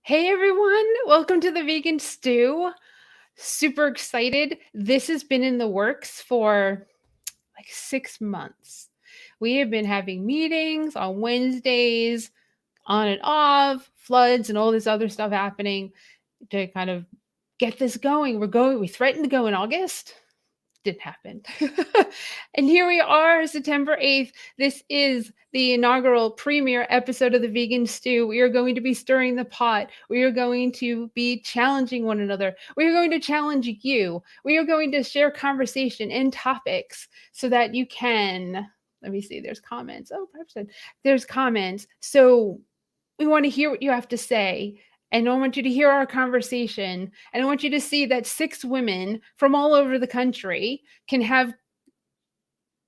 Hey everyone, welcome to the Vegan Stew. Super excited. This has been in the works for like 6 months. We have been having meetings on Wednesdays, on and off, floods and all this other stuff happening to kind of get this going. We threatened to go in August. Didn't happen. And here we are, September 8th. This is the inaugural premiere episode of the Vegan Stew. We are going to be stirring the pot. We are going to be challenging one another. We are going to challenge you. We are going to share conversation and topics so that you can. Let me see, there's comments. Oh, 5%. There's comments. So we want to hear what you have to say. And I want you to hear our conversation. And I want you to see that 6 women from all over the country can have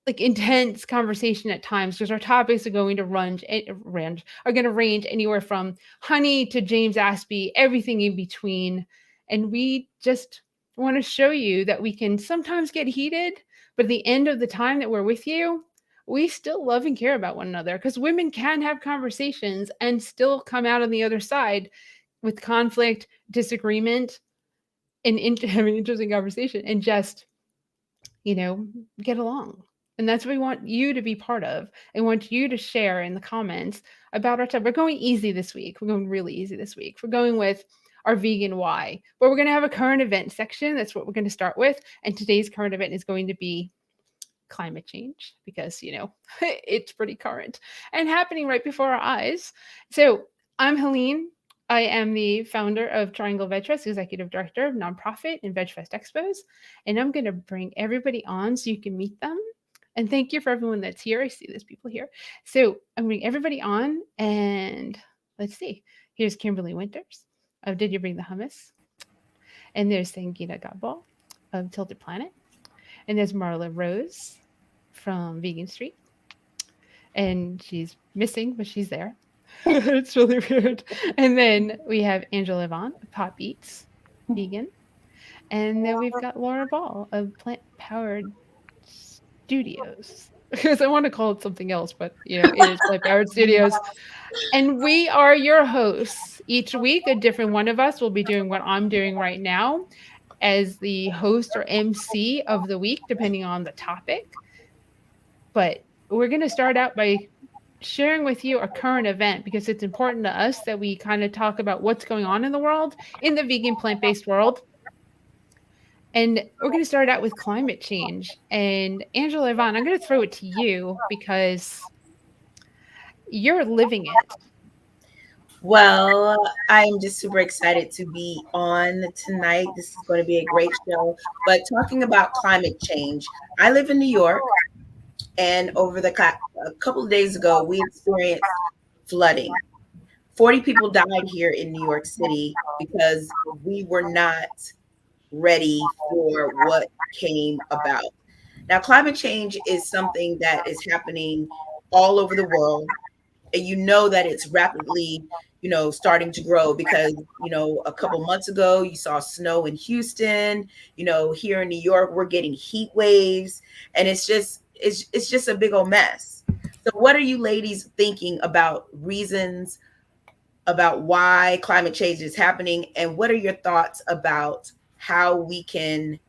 like intense conversation at times because our topics are going to range anywhere from honey to James Aspie, everything in between. And we just want to show you that we can sometimes get heated, but at the end of the time that we're with you, we still love and care about one another because women can have conversations and still come out on the other side with conflict, disagreement, and having an interesting conversation and just, get along. And that's what we want you to be part of. I want you to share in the comments about our topic. We're going easy this week. We're going really easy this week. We're going with our vegan why, but we're going to have a current event section. That's what we're going to start with. And today's current event is going to be climate change because, it's pretty current and happening right before our eyes. So I'm Helene. I am the founder of Triangle VegFest, executive director of nonprofit and VegFest Expos. And I'm going to bring everybody on so you can meet them. And thank you for everyone that's here. I see there's people here. So I'm bringing everybody on and let's see. Here's Kimberly Winters of Did You Bring the Hummus? And there's Sangita Gabal of Tilted Planet. And there's Marla Rose from Vegan Street. And she's missing, but she's there. It's really weird. And then we have Angela Yvonne of Pop Eats Vegan. And then we've got Laura Ball of Plant Powered Studios. Because I want to call it something else, but it is Plant Powered Studios. And we are your hosts. Each week, a different one of us will be doing what I'm doing right now as the host or MC of the week, depending on the topic. But we're going to start out by sharing with you a current event because it's important to us that we kind of talk about what's going on in the world, in the vegan plant-based world. And we're going to start out with climate change. And Angela Yvonne, I'm going to throw it to you because you're living it. Well, I'm just super excited to be on tonight. This is going to be a great show. But talking about climate change, I live in New York, and a couple of days ago, we experienced flooding. 40 people died here in New York City because we were not ready for what came about. Now, climate change is something that is happening all over the world. And you know that it's rapidly, starting to grow because, a couple months ago, you saw snow in Houston, here in New York, we're getting heat waves, and it's just a big old mess. So what are you ladies thinking about reasons about why climate change is happening? And what are your thoughts about how we can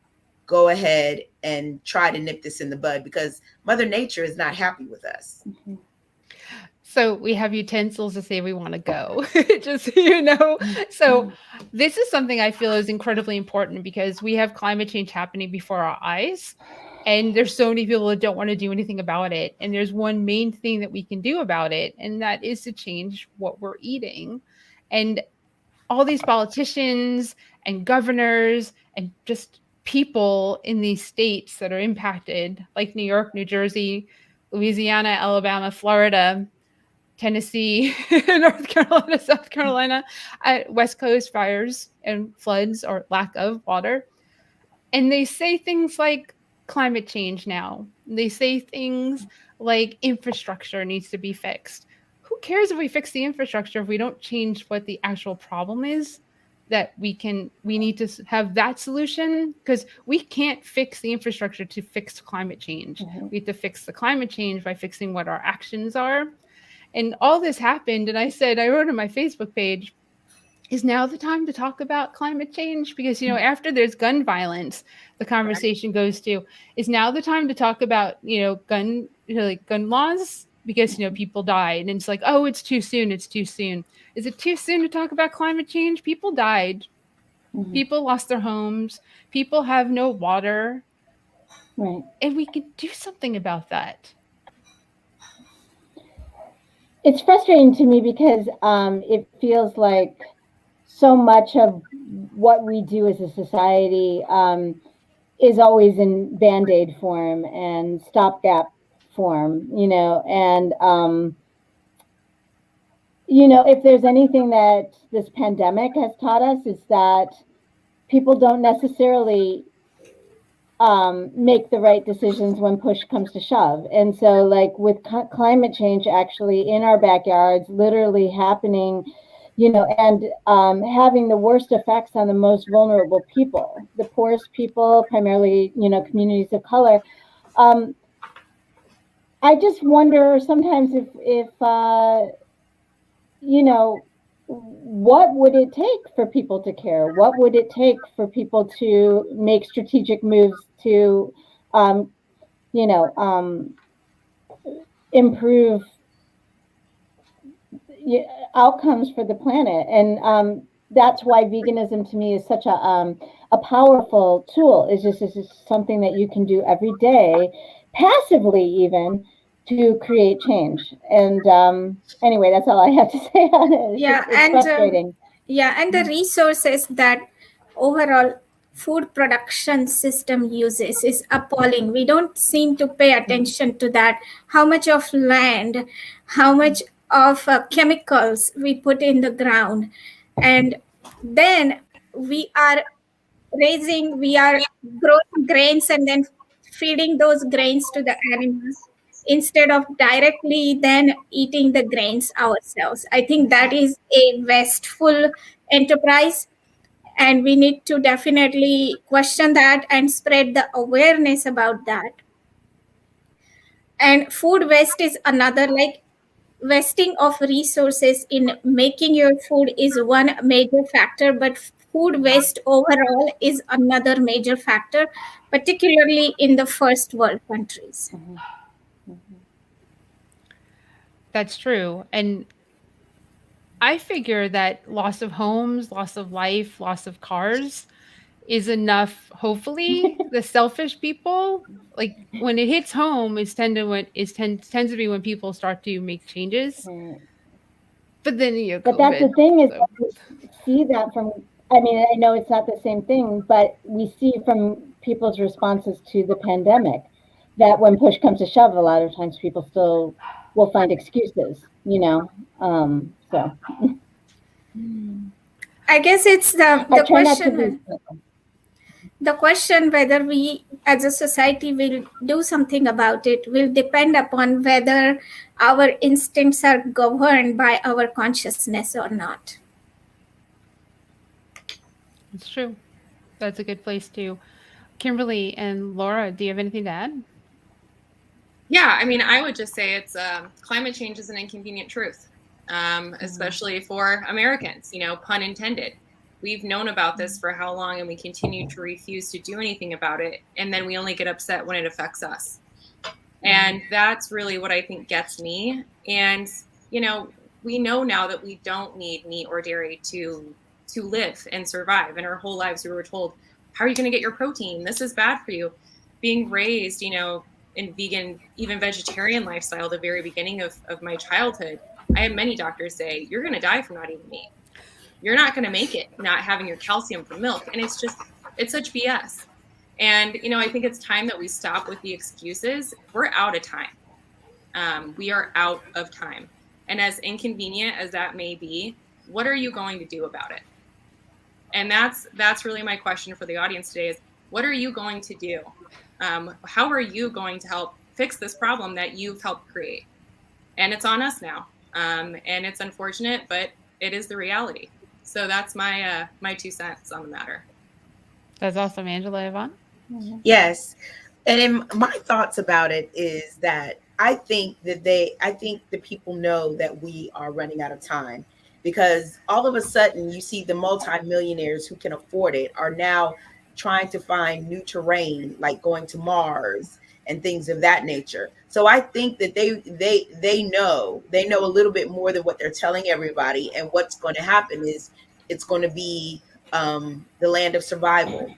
go ahead and try to nip this in the bud? Because Mother Nature is not happy with us. Mm-hmm. So we have utensils to say we want to go, just so you know. So this is something I feel is incredibly important because we have climate change happening before our eyes. And there's so many people that don't want to do anything about it. And there's one main thing that we can do about it, and that is to change what we're eating. And all these politicians and governors and just people in these states that are impacted, like New York, New Jersey, Louisiana, Alabama, Florida, Tennessee, North Carolina, South Carolina, West Coast fires and floods or lack of water. And they say things like climate change now. They say things like infrastructure needs to be fixed. Who cares if we fix the infrastructure if we don't change what the actual problem is? That we need to have that solution because we can't fix the infrastructure to fix climate change. Mm-hmm. We have to fix the climate change by fixing what our actions are. And all this happened, and I wrote on my Facebook page, is now the time to talk about climate change? Because, after there's gun violence, the conversation goes to, is now the time to talk about, like gun laws? Because, people died and it's like, oh, it's too soon. It's too soon. Is it too soon to talk about climate change? People died. Mhm. People lost their homes. People have no water. Right. And we can do something about that. It's frustrating to me because it feels like so much of what we do as a society is always in band-aid form and stopgap form, and if there's anything that this pandemic has taught us, is that people don't necessarily make the right decisions when push comes to shove. And so, like with climate change actually in our backyards, literally happening, and having the worst effects on the most vulnerable people, the poorest people, primarily, communities of color. Um, I just wonder sometimes if what would it take for people to care? What would it take for people to make strategic moves to, um, you know, um, improve outcomes for the planet? And that's why veganism to me is such a powerful tool. It's just something that you can do every day, passively even, to create change. And anyway, that's all I have to say on it. Yeah, It's frustrating. and the resources that overall food production system uses is appalling. We don't seem to pay attention to that. How much of land, how much of chemicals we put in the ground, and then we are we are growing grains and then feeding those grains to the animals instead of directly then eating the grains ourselves. I think that is a wasteful enterprise, and we need to definitely question that and spread the awareness about that. And food waste is another, like wasting of resources in making your food is one major factor, but food waste overall is another major factor, particularly in the first world countries. Mhm, mhm, That's true. And I figure that loss of homes, loss of life, loss of cars is enough. Hopefully, the selfish people, like when it hits home, tends to be when people start to make changes. right. But then But that's the COVID. thing is So that we see that from, I mean, I know it's not the same thing, but we see from people's responses to the pandemic that when push comes to shove, a lot of times people still will find excuses, so I guess it's I try not to be. the question whether we as a society will do something about it will depend upon whether our instincts are governed by our consciousness or not. it's true. That's a good place to. Kimberly and Laura, do you have anything to add? Yeah, I mean, I would just say it's climate change is an inconvenient truth, Mm-hmm. especially for Americans, pun intended. We've known about this for how long, and we continue to refuse to do anything about it. And then we only get upset when it affects us. And that's really what I think gets me. And, we know now that we don't need meat or dairy to live and survive. In our whole lives, we were told, how are you going to get your protein? This is bad for you. Being raised, in vegan, even vegetarian lifestyle, the very beginning of my childhood, I had many doctors say, you're going to die from not eating meat. You're not going to make it not having your calcium from milk. And it's such BS. And, I think it's time that we stop with the excuses. We're out of time. We are out of time. And as inconvenient as that may be, what are you going to do about it? And that's really my question for the audience today is, what are you going to do? How are you going to help fix this problem that you've helped create? And it's on us now. And it's unfortunate, but it is the reality. So that's my 2 cents on the matter. That's awesome, Angela, Yvonne. Yes. And in my thoughts about it is that I think the people know that we are running out of time. because all of a sudden you see the multimillionaires who can afford it are now trying to find new terrain, like going to Mars and things of that nature. So I think that they know a little bit more than what they're telling everybody, and what's going to happen is it's going to be the land of survival,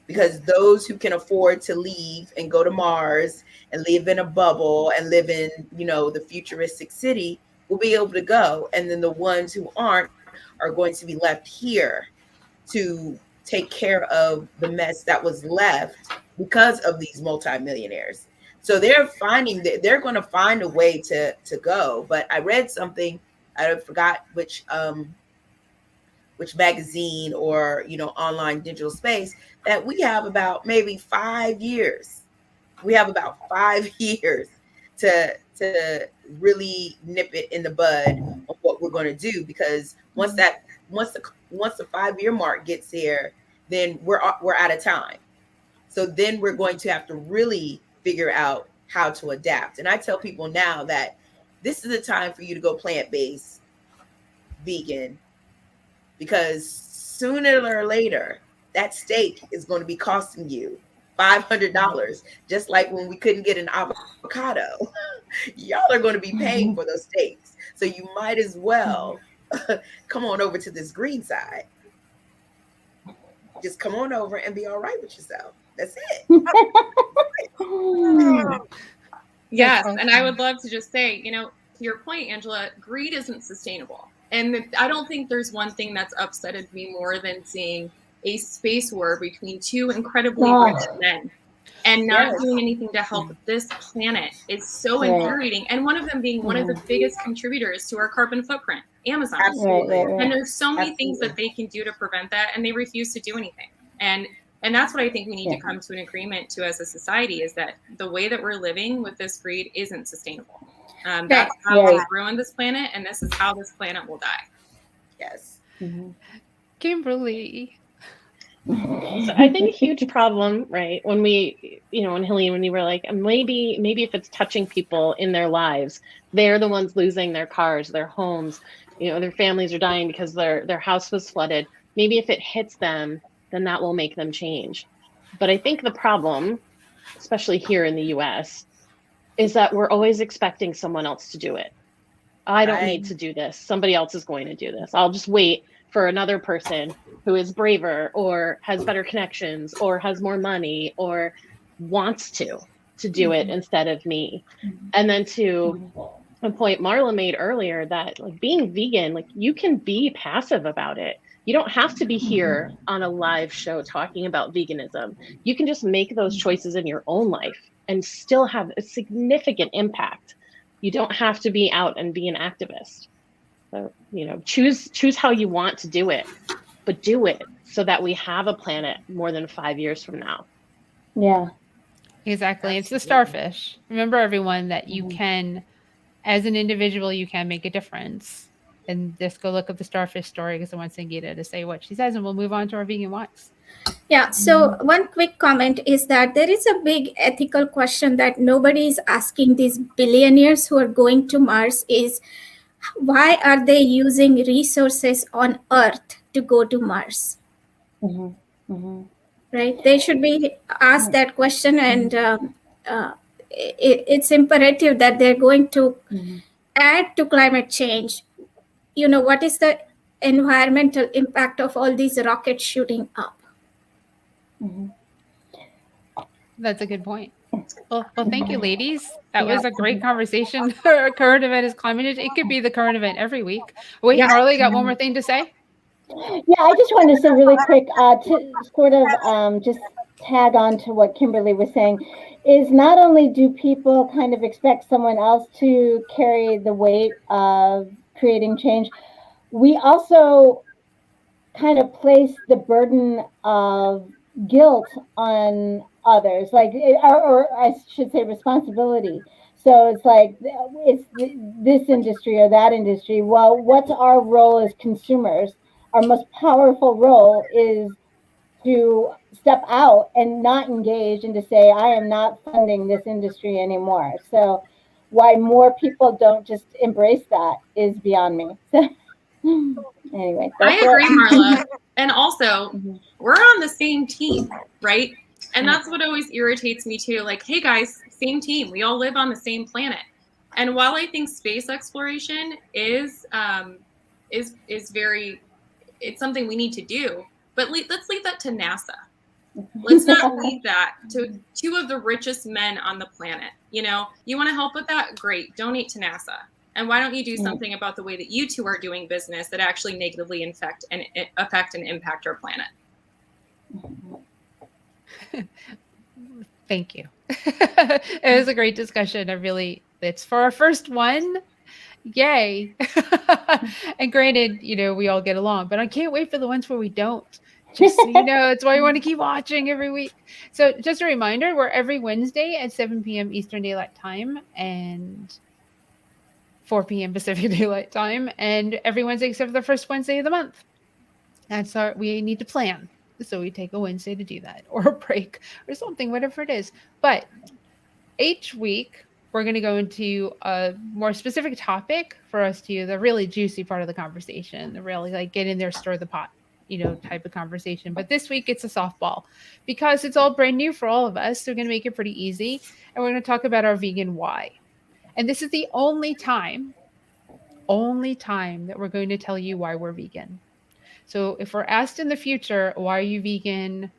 because those who can afford to leave and go to Mars and live in a bubble and live in, the futuristic city will be able to go. And then the ones who aren't are going to be left here to take care of the mess that was left because of these multimillionaires. So they're finding that they're going to find a way to go. But I read something, I forgot which magazine or online digital space, that we have about maybe 5 years. We have about 5 years to really nip it in the bud of what we're going to do, because once the 5 year mark gets here, then we're out of time. So then we're going to have to really figure out how to adapt. And I tell people now that this is the time for you to go plant-based, vegan, because sooner or later that steak is going to be costing you $500, just like when we couldn't get an avocado. Y'all are going to be paying for those steaks, so you might as well come on over to this green side. Just come on over and be all right with yourself. That's it. Yes, and I would love to just say, to your point, Angela, greed isn't sustainable. And I don't think there's one thing that's upsetted me more than seeing a space war between two incredibly rich men and not doing anything to help this planet. Is so infuriating. And one of them being one of the biggest contributors to our carbon footprint, Amazon. Absolutely. And there's so many things that they can do to prevent that, and they refuse to do anything. And that's what I think we need to come to an agreement to as a society, is that the way that we're living with this greed isn't sustainable. That's how we've ruined this planet, and this is how this planet will die. Yes. Kimberly. So I think a huge problem, right, when we, when Helene, when you were like, maybe if it's touching people in their lives, they're the ones losing their cars, their homes, their families are dying because their house was flooded. Maybe if it hits them, then that will make them change. But I think the problem, especially here in the US, is that we're always expecting someone else to do it. I don't need to do this. Somebody else is going to do this. I'll just wait for another person who is braver or has better connections or has more money or wants to do it instead of me. And then to a point Marla made earlier, that like being vegan, like you can be passive about it. You don't have to be here on a live show talking about veganism. You can just make those choices in your own life and still have a significant impact. You don't have to be out and be an activist. So, choose how you want to do it, but do it so that we have a planet more than 5 years from now. Yeah. Exactly. It's the starfish. Remember, everyone, that you can, as an individual, you can make a difference. And just go look up the starfish story, because I want Sangeeta to say what she says, and we'll move on to our vegan wants. Yeah, so one quick comment is that there is a big ethical question that nobody is asking these billionaires who are going to Mars is, why are they using resources on Earth to go to Mars? Right? They should be asked that question, and it's imperative that they're going to add to climate change. What is the environmental impact of all these rockets shooting up? That's a good point. Well, thank you, ladies. That was a great conversation. Current event is climate change. It could be the current event every week. Wait, Marley, got one more thing to say? Yeah, I just wanted to say really quick to sort of just tag on to what Kimberly was saying, is not only do people kind of expect someone else to carry the weight of creating change, we also kind of place the burden of guilt on others, or I should say responsibility. So it's like, it's this industry or that industry. Well, what's our role as consumers? Our most powerful role is to step out and not engage, and to say, I am not funding this industry anymore. So why more people don't just embrace that is beyond me. Anyway, I that's agree, it. Marla. And also, Mhm. we're on the same team, right? And Yeah. that's what always irritates me too. Like, hey guys, same team. We all live on the same planet. And while I think space exploration is very, it's something we need to do, but let's leave that to NASA. Let's not leave that to two of the richest men on the planet. You know, you want to help with that? Great. Donate to NASA. And why don't you do something about the way that you two are doing business that actually negatively affect and impact our planet? Thank you. It was a great discussion. It's for our first one. Yay. And granted, we all get along, but I can't wait for the ones where we don't. Just so you know, it's why you want to keep watching every week. So just a reminder, we're every Wednesday at 7 p.m. Eastern Daylight Time and 4 p.m. Pacific Daylight Time, and every Wednesday except for the first Wednesday of the month. We need to plan. So we take a Wednesday to do that, or a break, or something, whatever it is. But each week, we're going to go into a more specific topic for us to the really juicy part of the conversation, the really like get in there, stir the pot, type of conversation. But this week it's a softball because it's all brand new for all of us. So we're going to make it pretty easy. And we're going to talk about our vegan why. And this is the only time that we're going to tell you why we're vegan. So if we're asked in the future, why are you vegan?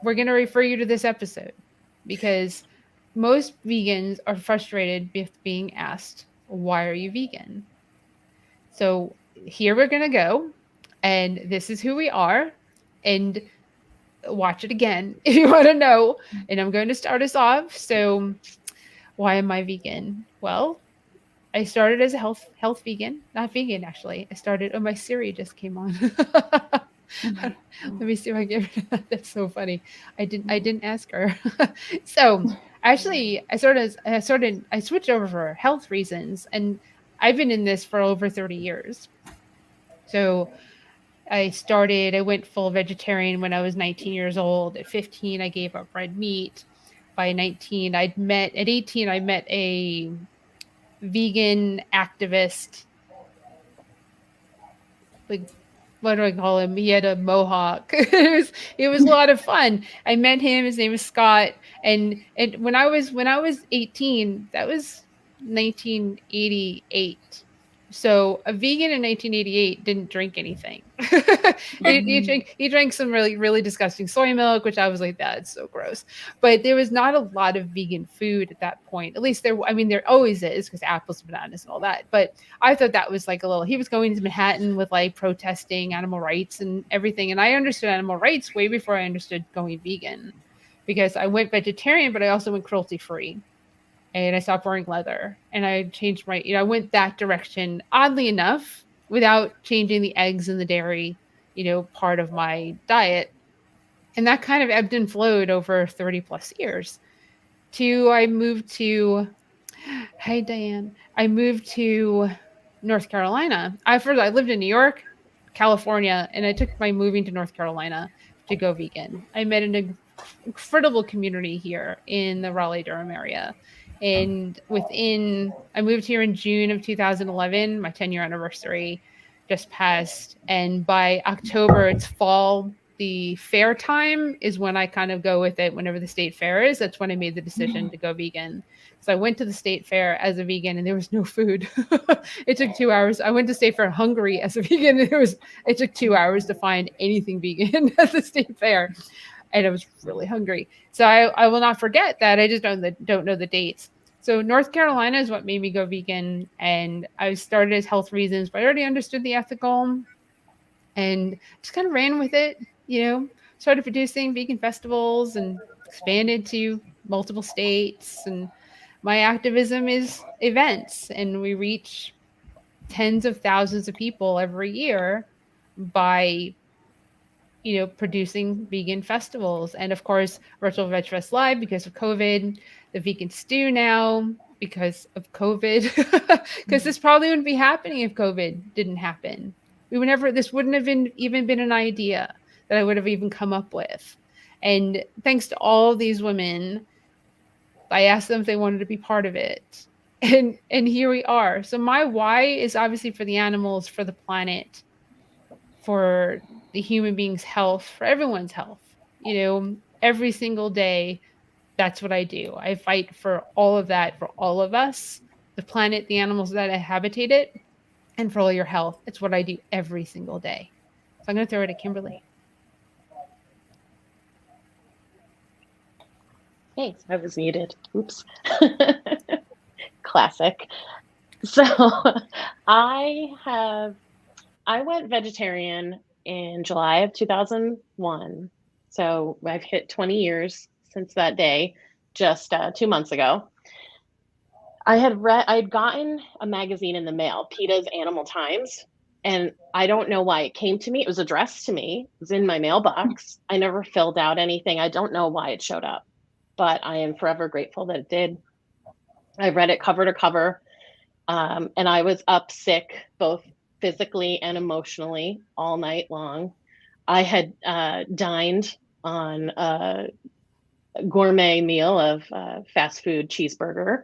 We're going to refer you to this episode because most vegans are frustrated with being asked, why are you vegan? So here we're going to go, and this is who we are, and watch it again if you want to know. And I'm going to start us off. So why am I vegan? Well, I started as a health vegan, not vegan actually. I started. Oh, my Siri just came on. Let me see if I get rid of that. That's so funny. I didn't ask her. So actually, I switched over for health reasons, and I've been in this for over 30 years. So I went full vegetarian when I was 19 years old. At 15, I gave up red meat. By 19, at 18, I met a vegan activist, like, what do I call him? He had a mohawk. It was a lot of fun. I met him. His name is Scott. And when I was 18, that was 1988. So a vegan in 1988 didn't drink anything. He drank some really, really disgusting soy milk, which I was like, that's so gross. But there was not a lot of vegan food at that point. At least there always is, because apples, bananas, and all that. But I thought that was like he was going to Manhattan with like protesting animal rights and everything. And I understood animal rights way before I understood going vegan, because I went vegetarian, but I also went cruelty free. And I stopped wearing leather, and I changed I went that direction, oddly enough, without changing the eggs and the dairy, part of my diet. And that kind of ebbed and flowed over 30 plus years. I moved to Hi, Diane. I moved to North Carolina. I lived in New York, California, and I took my moving to North Carolina to go vegan. I met an incredible community here in the Raleigh-Durham area. And I moved here in June of 2011. My 10-year anniversary just passed. And by October, it's fall. The fair time is when I kind of go with it. Whenever the state fair is, that's when I made the decision to go vegan. So I went to the state fair as a vegan, and there was no food. It took 2 hours. I went to state fair hungry as a vegan, and it took 2 hours to find anything vegan at the state fair, and I was really hungry. So I will not forget that. I just don't know the dates. So North Carolina is what made me go vegan, and I started as health reasons, but I already understood the ethical, and just kind of ran with it. Started producing vegan festivals and expanded to multiple states. And my activism is events, and we reach tens of thousands of people every year by producing vegan festivals. And of course, Virtual Veg Fest Live because of COVID, the Vegan Stew now because of COVID, because this probably wouldn't be happening if COVID didn't happen. This wouldn't have even been an idea that I would have even come up with. And thanks to all these women, I asked them if they wanted to be part of it. And here we are. So my why is obviously for the animals, for the planet, for the human being's health, for everyone's health. You know, every single day, that's what I do. I fight for all of that for all of us, the planet, the animals that inhabitate it, and for all your health. It's what I do every single day. So I'm going to throw it at Kimberly. Thanks. I was muted. Oops. Classic. So I went vegetarian in July of 2001. So I've hit 20 years since that day, just 2 months ago. I'd gotten a magazine in the mail, PETA's Animal Times, and I don't know why it came to me. It was addressed to me. It was in my mailbox. I never filled out anything. I don't know why it showed up, but I am forever grateful that it did. I read it cover to cover, and I was up sick, both physically and emotionally, all night long. I had dined on a gourmet meal of fast food cheeseburger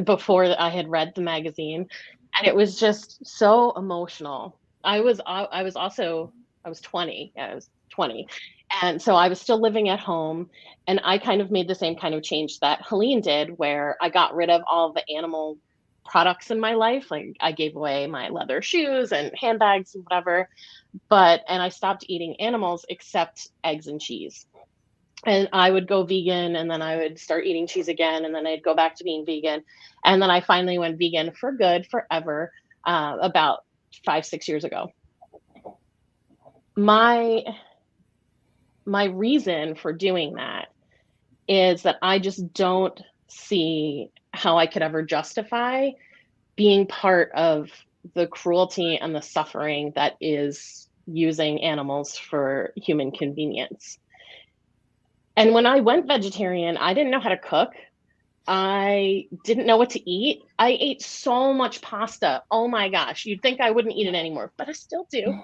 before I had read the magazine, and it was just so emotional. I was 20. I was 20. And so I was still living at home, and I kind of made the same kind of change that Helene did, where I got rid of all the animal products in my life. Like I gave away my leather shoes and handbags and whatever, and I stopped eating animals except eggs and cheese. And I would go vegan, and then I would start eating cheese again, and then I'd go back to being vegan. And then I finally went vegan for good, forever, about 5-6 years ago. My reason for doing that is that I just don't see how I could ever justify being part of the cruelty and the suffering that is using animals for human convenience. And when I went vegetarian, I didn't know how to cook. I didn't know what to eat. I ate so much pasta. Oh my gosh, you'd think I wouldn't eat it anymore, but I still do.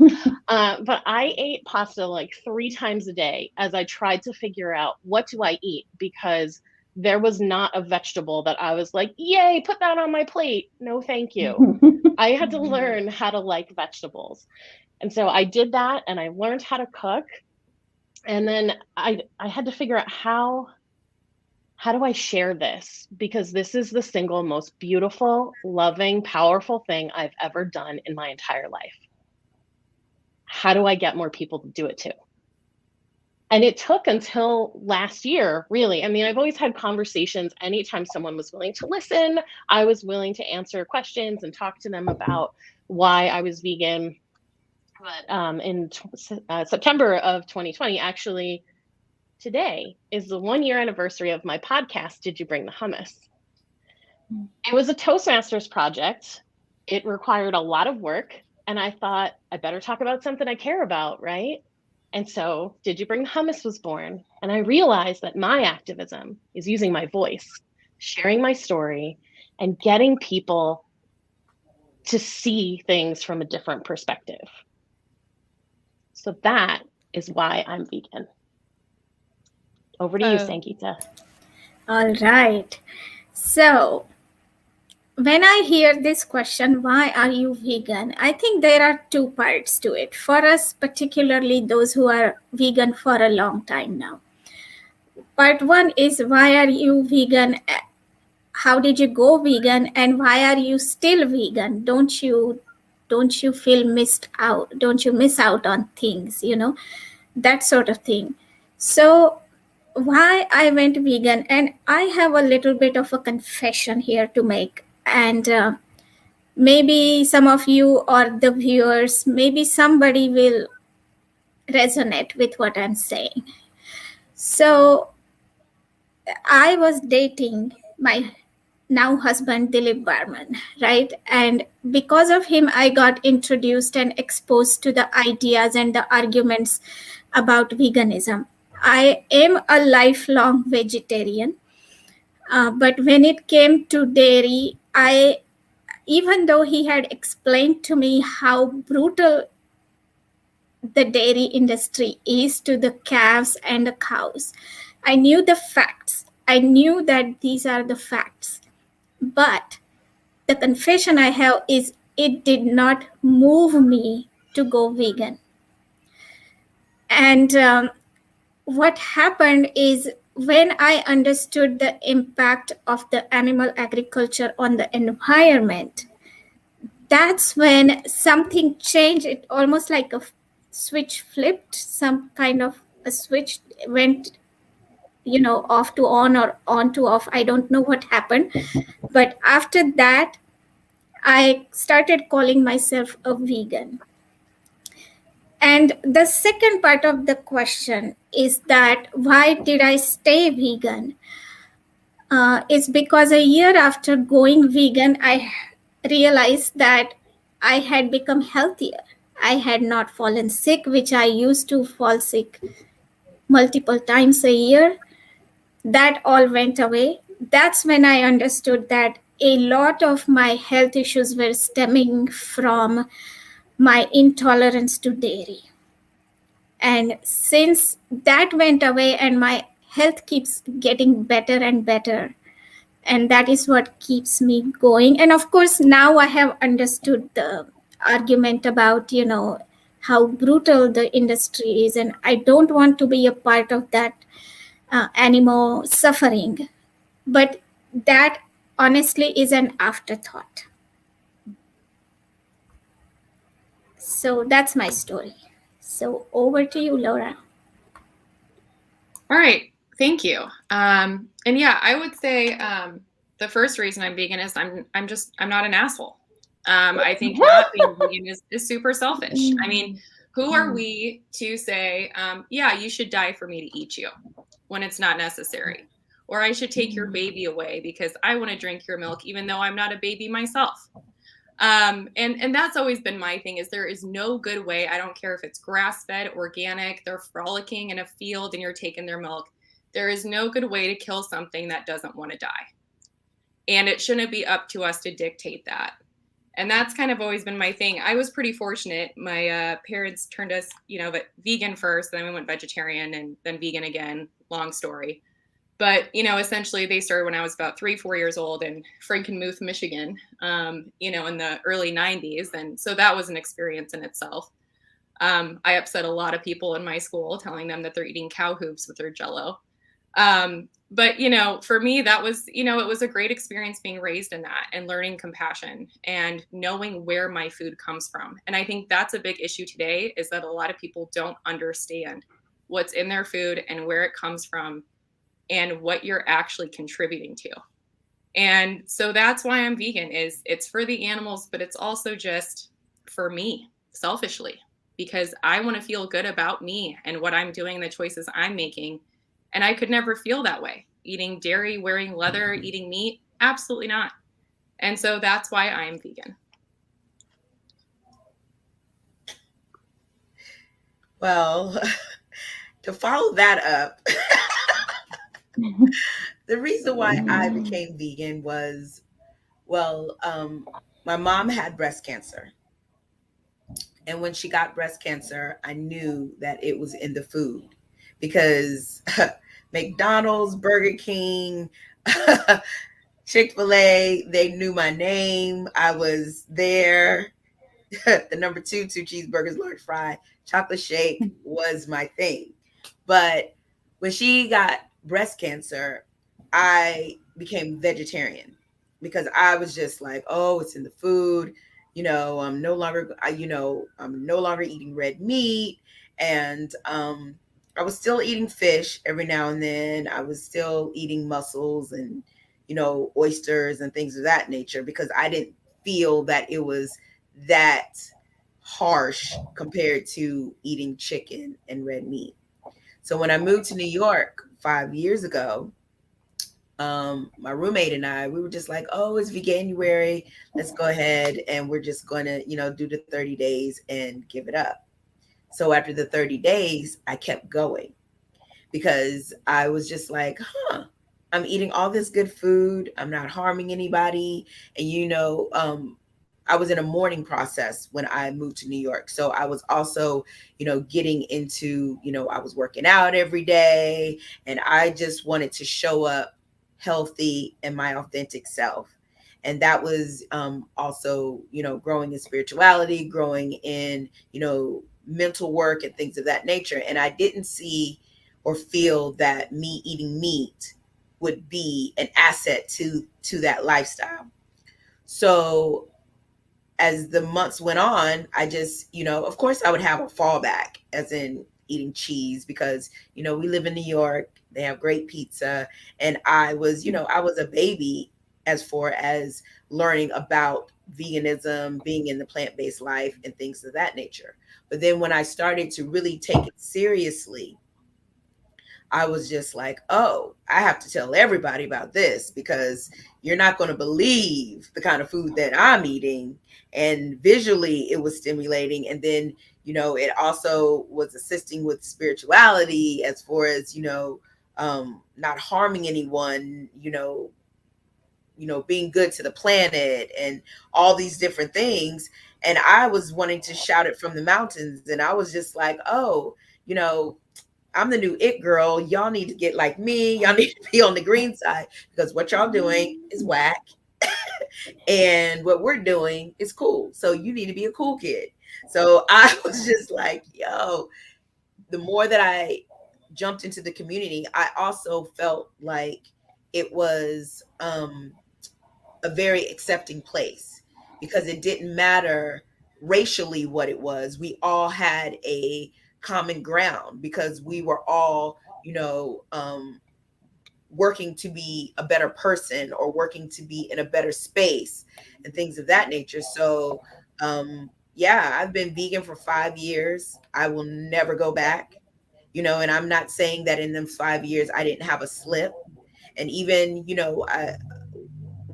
But I ate pasta like 3 times a day as I tried to figure out, what do I eat? Because there was not a vegetable that I was like, yay, put that on my plate. No, thank you. I had to learn how to like vegetables. And so I did that, and I learned how to cook. And then I had to figure out how do I share this? Because this is the single most beautiful, loving, powerful thing I've ever done in my entire life. How do I get more people to do it too? And it took until last year, really. I mean, I've always had conversations. Anytime someone was willing to listen, I was willing to answer questions and talk to them about why I was vegan. But in September of 2020, actually, today is the 1-year anniversary of my podcast, Did You Bring the Hummus? It was a Toastmasters project. It required a lot of work. And I thought, I better talk about something I care about, right? And so Did You Bring the Hummus was born. And I realized that my activism is using my voice, sharing my story, and getting people to see things from a different perspective. So that is why I'm vegan. Over to you, Sangeeta. All right. So when I hear this question, why are you vegan? I think there are 2 parts to it. For us, particularly those who are vegan for a long time now. Part 1 is, why are you vegan? How did you go vegan? And why are you still vegan? Don't you feel missed out? Don't you miss out on things, that sort of thing. So why I went vegan, and I have a little bit of a confession here to make, and maybe some of you or the viewers, maybe somebody will resonate with what I'm saying. So I was dating my now husband, Dilip Barman, right? And because of him, I got introduced and exposed to the ideas and the arguments about veganism. I am a lifelong vegetarian, but when it came to dairy, even though he had explained to me how brutal the dairy industry is to the calves and the cows, I knew the facts. I knew that these are the facts. But the confession I have is it did not move me to go vegan. And what happened is when I understood the impact of the animal agriculture on the environment, that's when something changed. It almost like a switch flipped, some kind of a switch went, off to on or on to off. I don't know what happened. But after that, I started calling myself a vegan. And the second part of the question is that why did I stay vegan? It's because a year after going vegan, I realized that I had become healthier. I had not fallen sick, which I used to fall sick multiple times a year. That all went away. That's when I understood that a lot of my health issues were stemming from my intolerance to dairy. And since that went away and my health keeps getting better and better, and that is what keeps me going. And of course, now I have understood the argument about, how brutal the industry is, and I don't want to be a part of that animal suffering. But that honestly is an afterthought. So that's my story. So over to you, Laura. All right, thank you. And yeah, I would say the first reason I'm vegan is I'm not an asshole. I think not being vegan is super selfish. I mean, who are we to say, yeah, you should die for me to eat you when it's not necessary? Or I should take your baby away because I want to drink your milk, even though I'm not a baby myself. And that's always been my thing is there is no good way. I don't care if it's grass-fed, organic, they're frolicking in a field and you're taking their milk. There is no good way to kill something that doesn't want to die. And it shouldn't be up to us to dictate that. And that's kind of always been my thing. I was pretty fortunate. My parents turned us, vegan first, then we went vegetarian and then vegan again. Long story. But, essentially they started when I was about 3-4 years old in Frankenmuth, Michigan, in the early 90s. And so that was an experience in itself. I upset a lot of people in my school telling them that they're eating cow hooves with their Jell-O. But, for me, that was, it was a great experience being raised in that and learning compassion and knowing where my food comes from. And I think that's a big issue today is that a lot of people don't understand what's in their food and where it comes from and what you're actually contributing to. And so that's why I'm vegan is it's for the animals, but it's also just for me selfishly, because I want to feel good about me and what I'm doing, the choices I'm making. And I could never feel that way. Eating dairy, wearing leather, eating meat, absolutely not. And so that's why I'm vegan. Well, to follow that up, the reason why I became vegan was, my mom had breast cancer. And when she got breast cancer, I knew that it was in the food because McDonald's, Burger King, Chick-fil-A, they knew my name. I was there. The number two cheeseburgers, large fry, chocolate shake was my thing. But when she got breast cancer, I became vegetarian because I was just like, oh, it's in the food. I'm no longer eating red meat. And I was still eating fish every now and then. I was still eating mussels and, oysters and things of that nature because I didn't feel that it was that harsh compared to eating chicken and red meat. So when I moved to New York 5 years ago, my roommate and I, we were just like, oh, it's Veganuary. Let's go ahead and we're just going to, do the 30 days and give it up. So after the 30 days, I kept going because I was just like, I'm eating all this good food. I'm not harming anybody. And, I was in a mourning process when I moved to New York. So I was also, getting into, I was working out every day and I just wanted to show up healthy and my authentic self. And that was also, growing in spirituality, growing in, mental work and things of that nature. And I didn't see or feel that me eating meat would be an asset to that lifestyle. So as the months went on, I just, of course I would have a fallback, as in eating cheese, because, we live in New York, they have great pizza. And I was, I was a baby as far as learning about veganism, being in the plant-based life and things of that nature. But then when I started to really take it seriously, I was just like, oh, I have to tell everybody about this, because you're not going to believe the kind of food that I'm eating. And visually, it was stimulating. And then, it also was assisting with spirituality, as far as, not harming anyone, being good to the planet and all these different things. And I was wanting to shout it from the mountains. And I was just like, oh, you know, I'm the new it girl. Y'all need to get like me. Y'all need to be on the green side, because what y'all doing is whack. And what we're doing is cool. So you need to be a cool kid. So I was just like, yo, the more that I jumped into the community, I also felt like it was a very accepting place, because it didn't matter racially what it was. We all had a common ground, because we were all, working to be a better person, or working to be in a better space and things of that nature. So, yeah, I've been vegan for 5 years. I will never go back, and I'm not saying that in them 5 years I didn't have a slip. And even,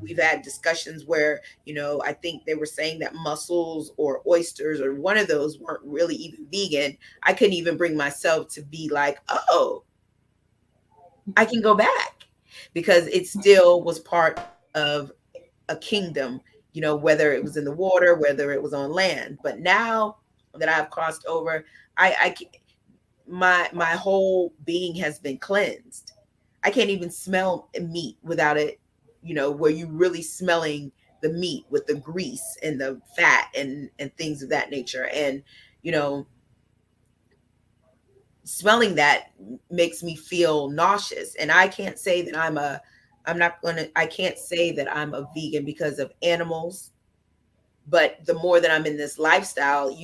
we've had discussions where, I think they were saying that mussels or oysters or one of those weren't really even vegan. I couldn't even bring myself to be like, oh, I can go back, because it still was part of a kingdom, whether it was in the water, whether it was on land. But now that I've crossed over, I my whole being has been cleansed. I can't even smell meat without it, where you really smelling the meat with the grease and the fat and things of that nature. And, you know, smelling that makes me feel nauseous. And I can't say that I can't say that I'm a vegan because of animals, but the more that I'm in this lifestyle,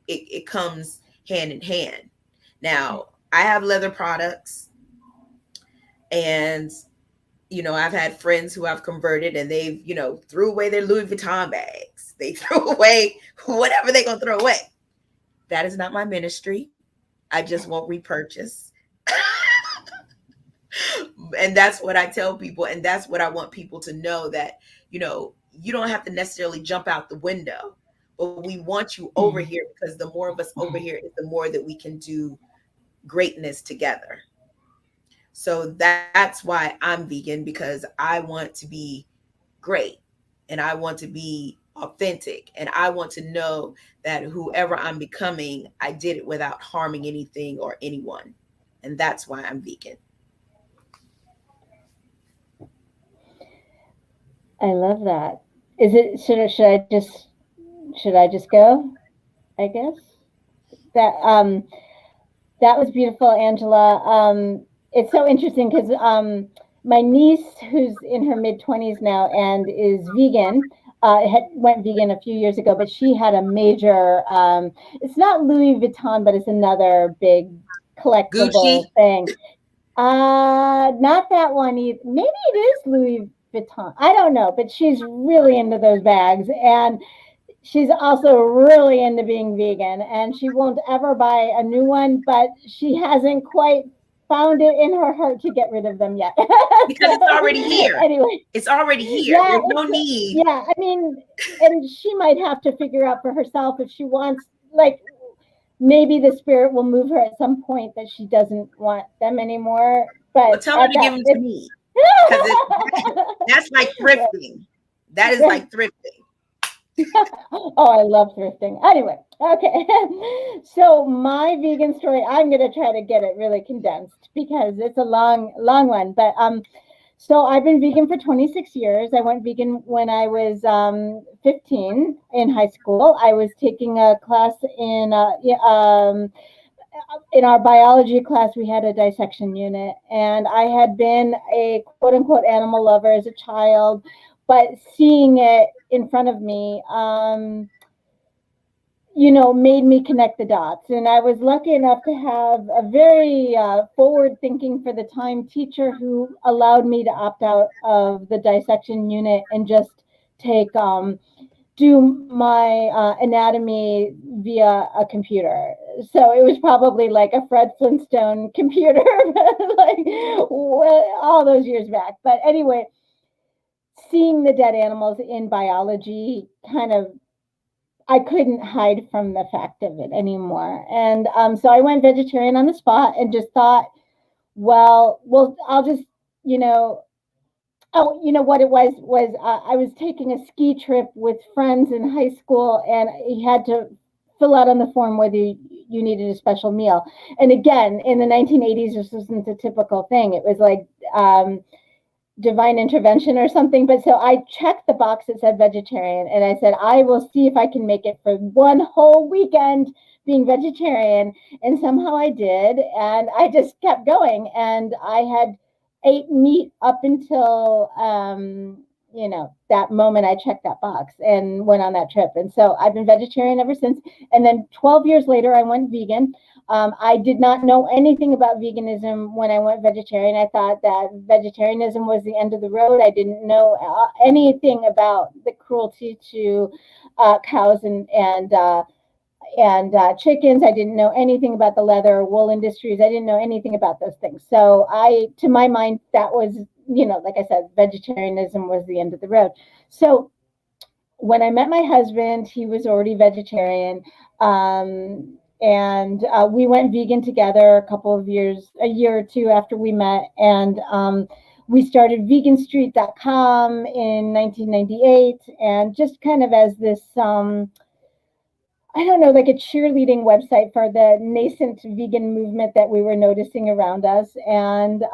it comes hand in hand. Now, I have leather products, and I've had friends who I've converted, and they've, threw away their Louis Vuitton bags. They threw away whatever they're gonna throw away. That is not my ministry. I just won't repurchase. And that's what I tell people, and that's what I want people to know, that, you don't have to necessarily jump out the window, but we want you over here, because the more of us over here is the more that we can do greatness together. So that's why I'm vegan, because I want to be great, and I want to be authentic, and I want to know that whoever I'm becoming, I did it without harming anything or anyone. And that's why I'm vegan. I love that. Is it should I just go? I guess that that was beautiful, Angela. It's so interesting because my niece, who's in her mid 20s now and is vegan, went vegan a few years ago, but she had a major. It's not Louis Vuitton, but it's another big collectible Gucci. thing. Not that one either. Maybe it is Louis Vuitton. I don't know, but she's really into those bags, and she's also really into being vegan, and she won't ever buy a new one, but she hasn't quite found it in her heart to get rid of them yet. Because it's So, already here. anyway, It's already here. yeah, There's no need. yeah. I mean, and she might have to figure out for herself if she wants, like, maybe the spirit will move her at some point that she doesn't want them anymore. Well, But tell her at to give that, them to me, because that's like thrifting. That is like thrifting. oh, I love thrifting. Anyway, okay. So my vegan story, I'm gonna try to get it really condensed because it's a long, long one. But So I've been vegan for 26 years. I went vegan when I was 15 in high school. I was taking a class in our biology class. We had a dissection unit, and I had been a quote unquote animal lover as a child, but seeing it in front of me, made me connect the dots. And I was lucky enough to have a very forward thinking for the time teacher who allowed me to opt out of the dissection unit and just take do my anatomy via a computer. So it was probably like a Fred Flintstone computer, like all those years back. But anyway, seeing the dead animals in biology kind of, I couldn't hide from the fact of it anymore. And so I went vegetarian on the spot and just thought, well, I'll just, you know, oh, you know what it was I was taking a ski trip with friends in high school, and you had to fill out on the form whether you needed a special meal. And again, in the 1980s, this wasn't a typical thing. It was like divine intervention or something. But so I checked the box that said vegetarian, and I said, I will see if I can make it for one whole weekend being vegetarian. And somehow I did. And I just kept going. And I had ate meat up until, that moment I checked that box and went on that trip. And so I've been vegetarian ever since. And then 12 years later, I went vegan. I did not know anything about veganism when I went vegetarian. I thought that vegetarianism was the end of the road. I didn't know anything about the cruelty to cows and chickens. I didn't know anything about the leather or wool industries. I didn't know anything about those things. So to my mind, that was, like I said, vegetarianism was the end of the road. So when I met my husband, he was already vegetarian. And we went vegan together a year or two after we met. And we started veganstreet.com in 1998. And just kind of as this, I don't know, like a cheerleading website for the nascent vegan movement that we were noticing around us. And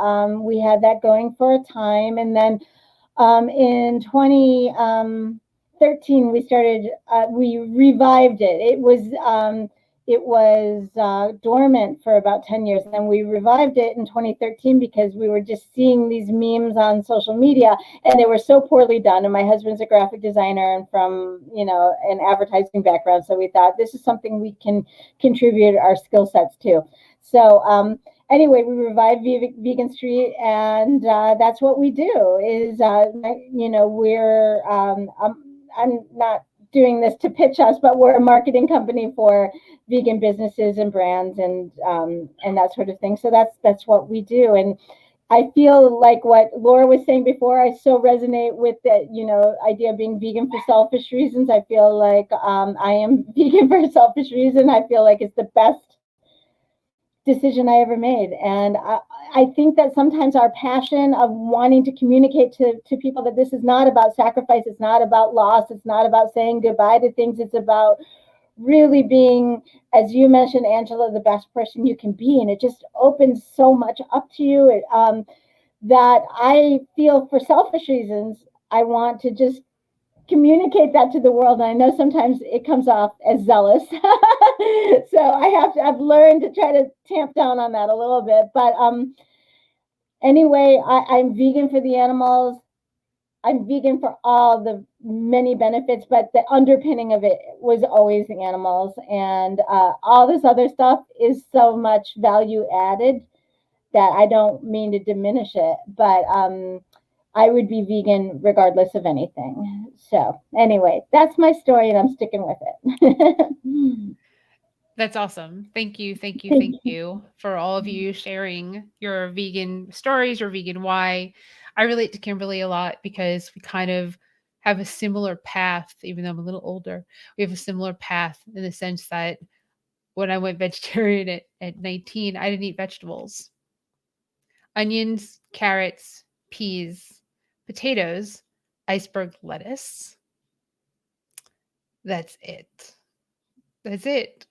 we had that going for a time. And then in 2013, we revived it. It was dormant for about 10 years. And then we revived it in 2013 because we were just seeing these memes on social media, and they were so poorly done. And my husband's a graphic designer and from, an advertising background. So we thought this is something we can contribute our skill sets to. So, anyway, we revived Vegan Street, and that's what we do. I'm not doing this to pitch us, but we're a marketing company for vegan businesses and brands and that sort of thing. So that's what we do. And I feel like what Laura was saying before, I so resonate with the, idea of being vegan for selfish reasons. I feel like I am vegan for a selfish reason. I feel like it's the best decision I ever made. And I think that sometimes our passion of wanting to communicate to people that this is not about sacrifice, it's not about loss, it's not about saying goodbye to things, it's about really being, as you mentioned, Angela, the best person you can be. And it just opens so much up to you that I feel, for selfish reasons, I want to just communicate that to the world. And I know sometimes it comes off as zealous. So I've learned to try to tamp down on that a little bit. But anyway, I'm vegan for the animals. I'm vegan for all the many benefits, but the underpinning of it was always the animals. And all this other stuff is so much value added that I don't mean to diminish it. But I would be vegan regardless of anything. So anyway, that's my story, and I'm sticking with it. That's awesome. Thank you, thank you, thank you for all of you sharing your vegan stories, your vegan why. I relate to Kimberly a lot because we kind of have a similar path, even though I'm a little older. We have a similar path in the sense that when I went vegetarian at 19, I didn't eat vegetables. Onions, carrots, peas, potatoes, iceberg lettuce. That's it. That's it.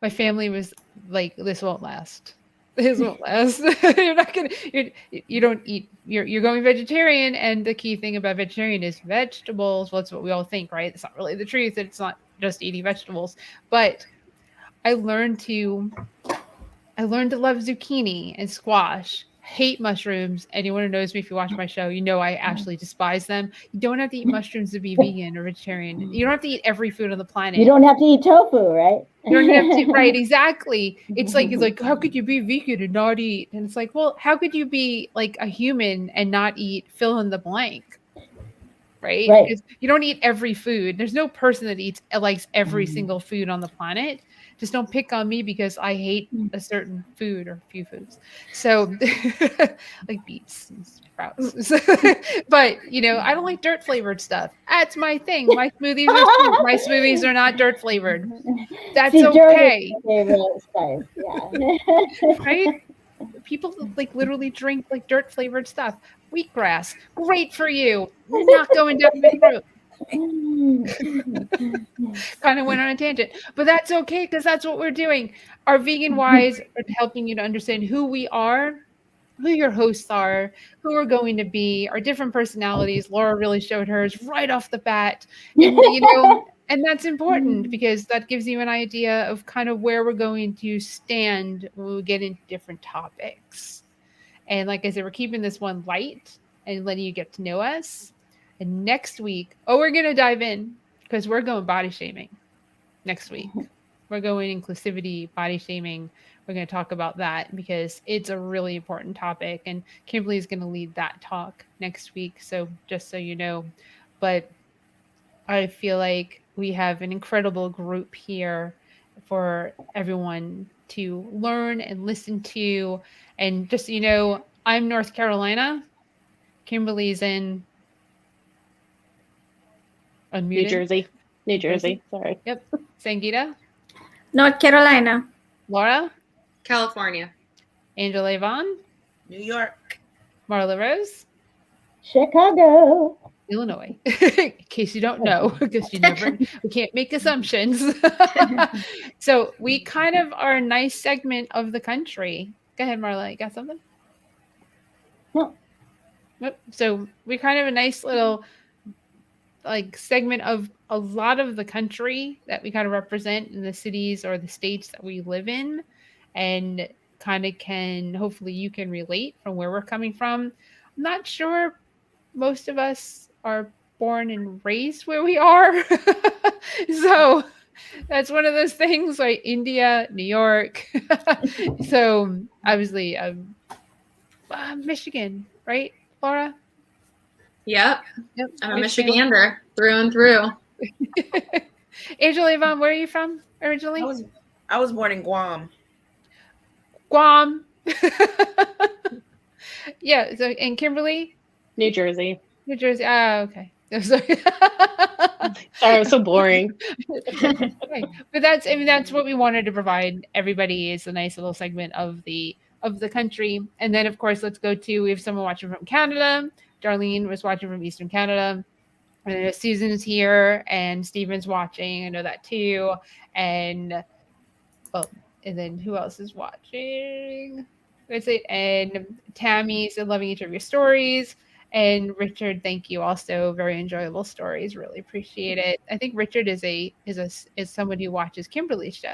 My family was like, this won't last. This won't last. You're not gonna. You don't eat. You're going vegetarian, and the key thing about vegetarian is vegetables. Well, that's what we all think, right? It's not really the truth. It's not just eating vegetables. But I learned to love zucchini and squash. Hate mushrooms. Anyone who knows me, if you watch my show, you know I actually despise them. You don't have to eat mushrooms to be vegan or vegetarian. You don't have to eat every food on the planet. You don't have to eat tofu, right? You don't have to, right? Exactly. It's like how could you be vegan and not eat? And it's like, well, how could you be like a human and not eat fill in the blank? Right? Right. Because you don't eat every food. There's no person that likes every single food on the planet. Just don't pick on me because I hate a certain food or a few foods. So like beets and sprouts. But I don't like dirt flavored stuff. That's my thing. My smoothies are not dirt flavored. That's See, dirt okay. is my favorite spice. Yeah. Right? People like literally drink like dirt flavored stuff. Wheatgrass, great for you. Not going down my throat. Kind of went on a tangent, but that's okay because that's what we're doing. Our vegan wise are helping you to understand who we are, who your hosts are, who we're going to be, our different personalities. Laura really showed hers right off the bat, and and that's important because that gives you an idea of kind of where we're going to stand when we get into different topics. And like I said, we're keeping this one light and letting you get to know us. And next week, we're going to dive in because we're going body shaming next week. We're going inclusivity, body shaming. We're going to talk about that because it's a really important topic. And Kimberly is going to lead that talk next week. So just so you know, but I feel like we have an incredible group here for everyone to learn and listen to. And just so you know, I'm North Carolina. Kimberly's in unmuted. New Jersey. Sorry. Yep. Sangita. North Carolina. Laura. California. Angela Yvonne. New York. Marla Rose. Chicago. Illinois. In case you don't know, because we can't make assumptions. So we kind of are a nice segment of the country. Go ahead, Marla. You got something? No. Nope. So we kind of a nice little like segment of a lot of the country that we kind of represent in the cities or the states that we live in, and kind of hopefully you can relate from where we're coming from. I'm not sure most of us are born and raised where we are. So that's one of those things like India, New York. So obviously Michigan, right, Laura? Yep. Yep. I'm a Michigander through and through. Angela Yvonne, where are you from originally? I was born in Guam. Guam. Yeah. So, and Kimberly? New Jersey. New Jersey. Oh, okay. Sorry, I'm so boring. Okay. But that's what we wanted to provide everybody is a nice little segment of the country. And then of course we have someone watching from Canada. Darlene was watching from Eastern Canada. And Susan's here and Steven's watching. I know that too. And then who else is watching? And Tammy's loving each of your stories. And Richard, thank you. Also, very enjoyable stories. Really appreciate it. I think Richard is someone who watches Kimberly's show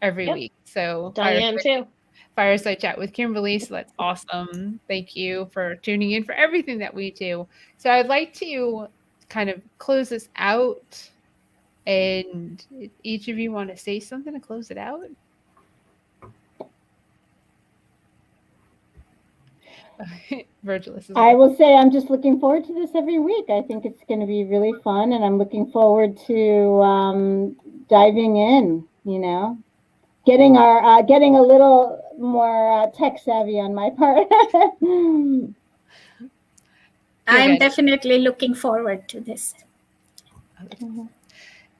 every week. So Diane too. Fireside chat with Kimberly. So that's awesome. Thank you for tuning in for everything that we do. So I'd like to kind of close this out. And each of you want to say something to close it out? Virgil, I will say I'm just looking forward to this every week. I think it's going to be really fun, and I'm looking forward to diving in. Getting a little more tech savvy on my part. I'm definitely looking forward to this.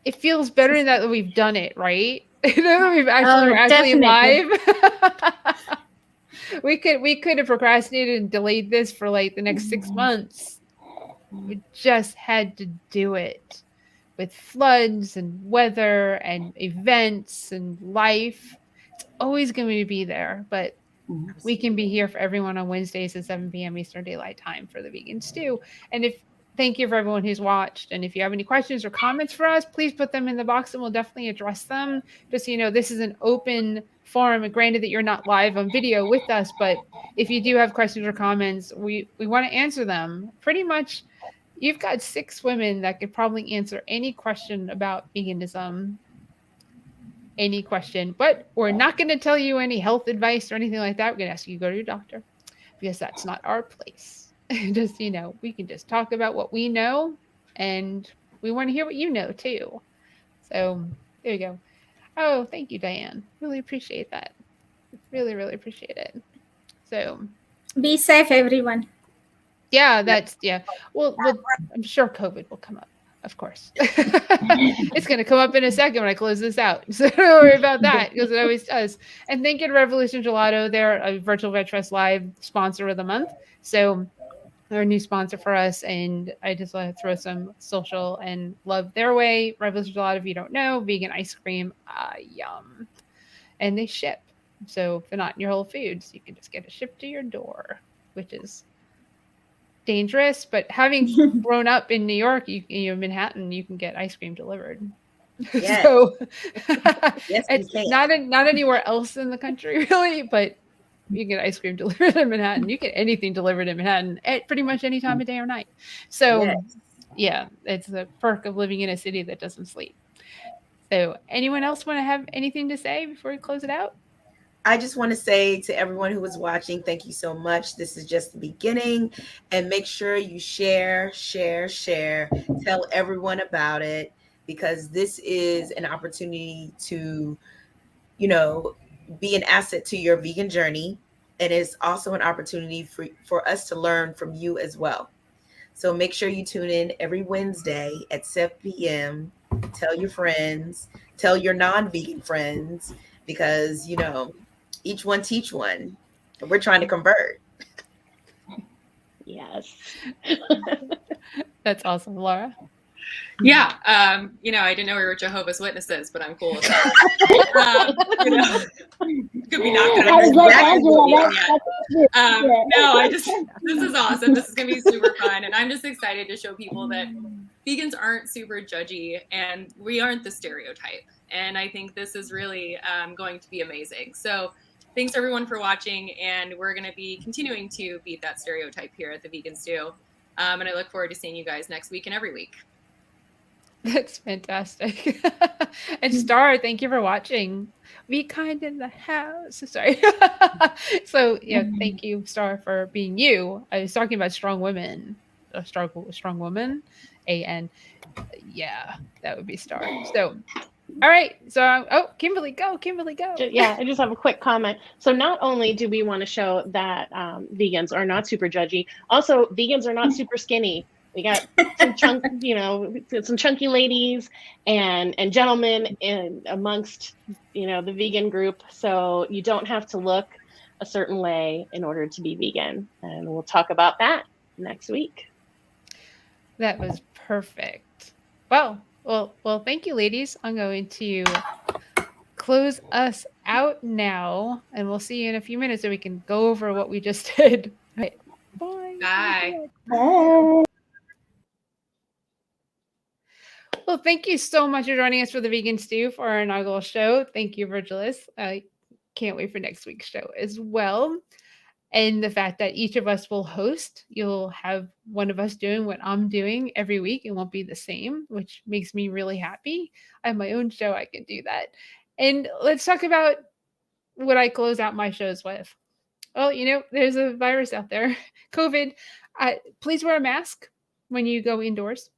It feels better that we've done it, right? We're actually live. We could have procrastinated and delayed this for like the next 6 months. We just had to do it with floods and weather and events and life. always going to be there, but Mhm. we can be here for everyone on Wednesdays at 7 p.m. Eastern Daylight Time for the Vegan Stew. And thank you for everyone who's watched. And if you have any questions or comments for us, please put them in the box and we'll definitely address them. Just so you know, this is an open forum. And granted that you're not live on video with us, but if you do have questions or comments, we want to answer them. Pretty much, you've got 6 women that could probably answer any question about veganism, any question, but we're not going to tell you any health advice or anything like that. We're going to ask you to go to your doctor because that's not our place. Just, we can just talk about what we know and we want to hear what you know too. So there you go. Oh, thank you, Diane. Really appreciate that. Really, really appreciate it. So Be safe, everyone. yeah, yeah. Well, I'm sure COVID will come up. Of course. It's going to come up in a second when I close this out. So don't worry about that because it always does. And thank you to Revolution Gelato. They're a Virtual Vet Trust Live sponsor of the month. So they're a new sponsor for us. And I just want to throw some social and love their way. Revolution Gelato, if you don't know, vegan ice cream. Yum. And they ship. So if they're not in your Whole Foods, you can just get it shipped to your door, which is dangerous, but having grown up in New York, Manhattan, you can get ice cream delivered. Yes. So Yes, it's not anywhere else in the country really, but you can get ice cream delivered in Manhattan. You get anything delivered in Manhattan at pretty much any time of day or night. So Yes. yeah, it's the perk of living in a city that doesn't sleep. So anyone else want to have anything to say before we close it out? I just want to say to everyone who was watching, thank you so much. This is just the beginning. And make sure you share. Tell everyone about it because this is an opportunity to, be an asset to your vegan journey. And it's also an opportunity for us to learn from you as well. So make sure you tune in every Wednesday at 7 p.m. Tell your friends, tell your non-vegan friends, because, each one teach one. We're trying to convert. Yes. That's awesome, Laura. Yeah, I didn't know we were Jehovah's Witnesses, but I'm cool with that. Could be knocking I was on like, Angela, no, this is awesome. This is gonna be super fun, and I'm just excited to show people that vegans aren't super judgy, and we aren't the stereotype. And I think this is really going to be amazing. So thanks everyone for watching, and we're gonna be continuing to beat that stereotype here at the Vegan Stew. And I look forward to seeing you guys next week and every week. That's fantastic. And Star, thank you for watching. Be kind in the house. Sorry. So yeah, thank you, Star, for being you. I was talking about strong women. A strong woman. Yeah, that would be Star. So all right. So Kimberly, go. Yeah, I just have a quick comment. So not only do we want to show that vegans are not super judgy, also vegans are not super skinny. We got some some chunky ladies and gentlemen amongst the vegan group. So you don't have to look a certain way in order to be vegan, and we'll talk about that next week. That was perfect. Well, thank you, ladies. I'm going to close us out now, and we'll see you in a few minutes so we can go over what we just did. Right. Bye. Bye. Bye. Well, thank you so much for joining us for the Vegan Stew for our inaugural show. Thank you, Virgilis. I can't wait for next week's show as well. And the fact that each of us will host, you'll have one of us doing what I'm doing every week. It won't be the same, which makes me really happy. I have my own show. I can do that. And let's talk about what I close out my shows with. Well, there's a virus out there, COVID. Please wear a mask when you go indoors.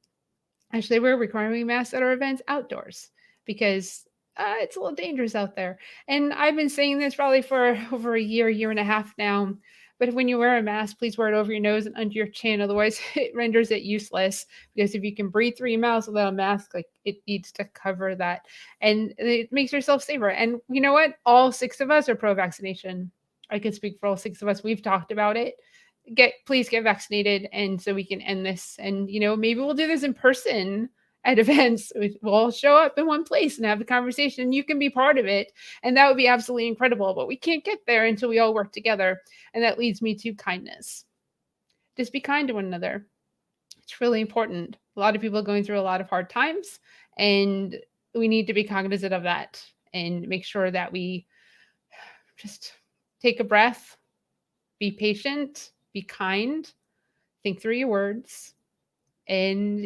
Actually, we're requiring masks at our events outdoors because it's a little dangerous out there. And I've been saying this probably for over a year and a half now. But when you wear a mask, please wear it over your nose and under your chin. Otherwise, it renders it useless. Because if you can breathe through your mouth without a mask, it needs to cover that. And it makes yourself safer. And you know what? All 6 of us are pro-vaccination. I can speak for all 6 of us. We've talked about it. Please get vaccinated, and so we can end this. And maybe we'll do this in person at events. We'll all show up in one place and have the conversation. You can be part of it. And that would be absolutely incredible. But we can't get there until we all work together. And that leads me to kindness. Just be kind to one another. It's really important. A lot of people are going through a lot of hard times, and we need to be cognizant of that and make sure that we just take a breath, be patient, be kind, think through your words, and,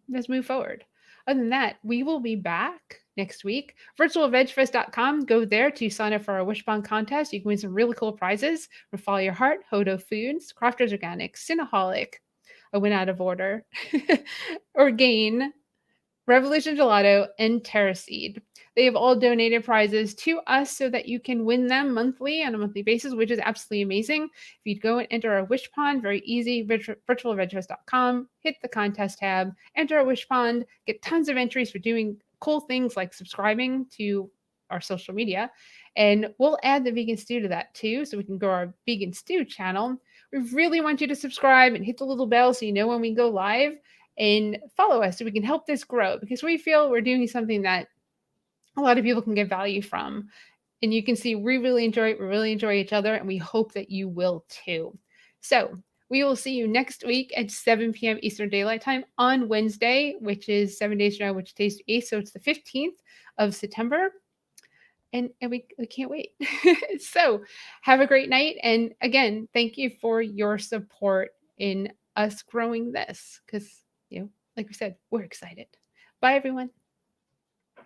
let's move forward. Other than that, we will be back next week. Virtualvegfest.com. Go there to sign up for our Wishbone contest. You can win some really cool prizes from Follow Your Heart, Hodo Foods, Crofters Organic, Cinnaholic, I went out of order, Orgain, Revolution Gelato, and Terraseed. They have all donated prizes to us so that you can win them monthly on a monthly basis, which is absolutely amazing. If you'd go and enter our Wish Pond, very easy, virtualvegfest.com, hit the contest tab, enter our Wish Pond, get tons of entries for doing cool things like subscribing to our social media. And we'll add the vegan stew to that too, so we can grow our vegan stew channel. We really want you to subscribe and hit the little bell so you know when we go live, and follow us so we can help this grow, because we feel we're doing something that a lot of people can get value from. And you can see we really enjoy it. We really enjoy each other, and we hope that you will too. So we will see you next week at 7 p.m. Eastern Daylight Time on Wednesday, which is 7 days from now, which is the 8th. So it's the 15th of September. And we can't wait. So have a great night. And again, thank you for your support in us growing this, because, like we said, we're excited. Bye, everyone.